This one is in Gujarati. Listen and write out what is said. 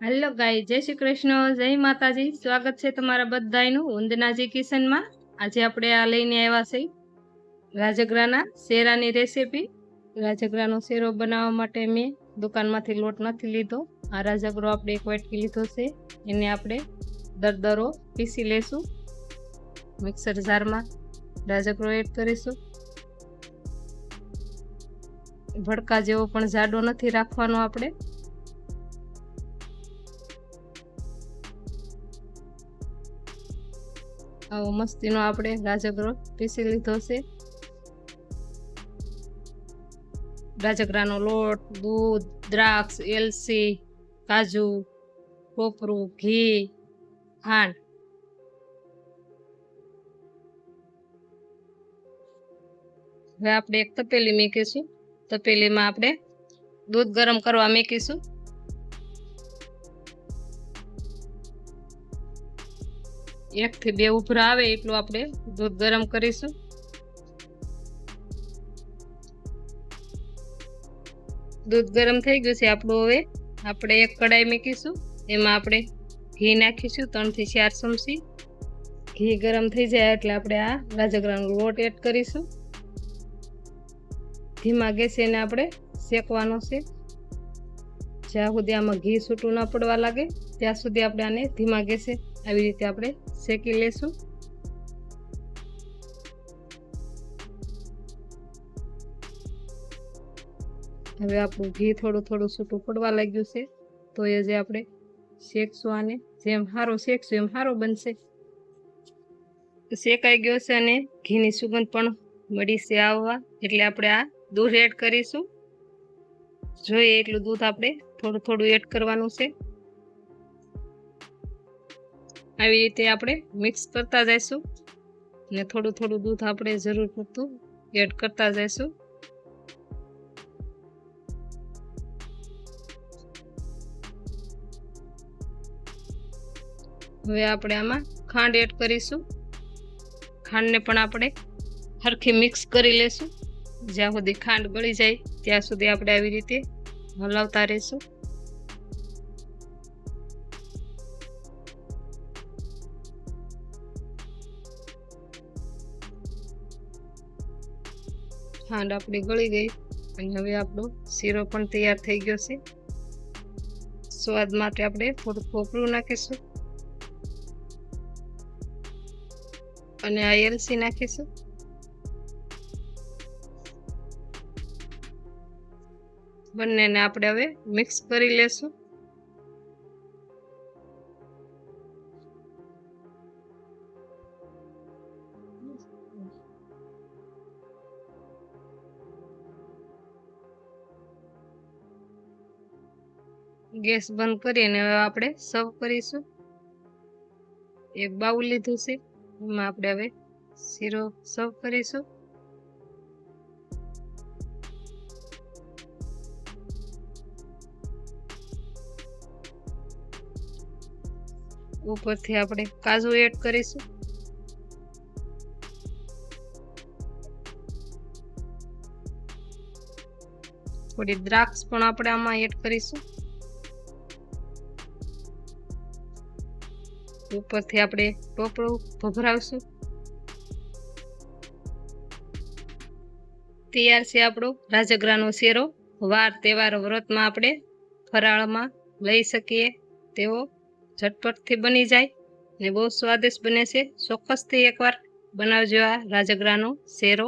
हेलो गाइस, जय श्री कृष्ण, जय माताजी। स्वागत है तमारा बधाईनु वंदनाजी किचन में। आज आपणे आ लईने आव्या छे રાજગરાના શેરાની રેસીપી। રાજગરાનો શેરો બનાવવા માટે મેં દુકાનમાંથી લોટ નથી લીધો। આ રાજગરો આપણે એક વાટકી લીધો છે, એને આપણે દરદરો પીસી લેશું। મિક્સર જારમાં રાજગરો એડ કરીશું। ભડકા જેવો પણ જાડો નથી રાખવાનો આપણે। આવો મસ્તીનો આપણે રાજગરો પીસી લીધો છે। રાજગરાનો લોટ, दूध, द्राक्ष, एलसी, काजू, खोपरू, घी, खांड। હવે આપણે એક તપેલી મૂકીશું। તપેલીમાં આપણે दूध गरम કરવા મૂકીશું। 1 થી 2 ઉભરા આવે એટલું આપણે दूध गरम કરીશું। दूध गरम થઈ ગયું છે આપણું। હવે આપણે એક કડાઈ મૂકીશું, એમાં આપણે ઘી નાખીશું 3 થી 4 ચમચી। ઘી ગરમ થઈ જાય એટલે આપણે આ રાજગરાનો લોટ એડ કરીશું। ધીમા ગેસે એને આપણે શેકવાનો છે। જ્યાં સુધી આમાં ઘી છૂટું ન પડવા લાગે ત્યાં સુધી આપણે આને ધીમા ગેસે આવી રીતે આપણે શેકી લેશું। હવે આપણું ઘી થોડું થોડું છૂટું પડવા લાગ્યું છે, તો એ જે આપણે શેકશું આને, જેમ સારો શેકશું એમ સારો બનશે। શેકાઈ ગયો છે અને ઘીની સુગંધ પણ મળી છે આવવા, એટલે આપણે આ दूध એડ કરીશું। જોઈએ એટલું दूध આપણે થોડું થોડું એડ કરવાનું છે। આવી રીતે આપણે મિક્સ કરતા જઈશું અને થોડું થોડું दूध આપણે જરૂર પડતું એડ કરતા જઈશું। હવે આપણે આમાં ખાંડ એડ કરીશું। ખાંડને પણ આપણે હરખી મિક્સ કરી લેશું। જ્યાં સુધી ખાંડ ગળી જાય ત્યાં સુધી આપણે આવી રીતે હલાવતા રહીશું। ખાંડ આપણી ગળી ગઈ અને હવે આપણો શીરો પણ તૈયાર થઈ ગયો છે। સ્વાદ માટે આપણે થોડું ખોપરું નાખીશું અને આ એલસી નાખીશું। બંનેને આપણે હવે મિક્સ કરી લેશું। ગેસ બંધ કરીને હવે આપણે સર્વ કરીશું। એક બાઉલ લીધું છે, એમાં આપણે હવે શીરો સર્વ કરીશું। ઉપરથી આપણે કાજુ એડ કરીશું। થોડી દ્રાક્ષ પણ આપણે આમાં એડ કરીશું। ઉપરથી આપણે ટોપરું ભભરાવશું। તૈયાર છે આપણો રાજગરાનો શેરો। વાર તહેવાર વ્રતમાં આપણે ફરાળમાં લઈ શકીએ તેવો झटपटથી બની જાય ને બહુ સ્વાદિષ્ટ બને છે। ચોક્કસથી એકવાર બનાવજો આ રાજગરાનો શેરો।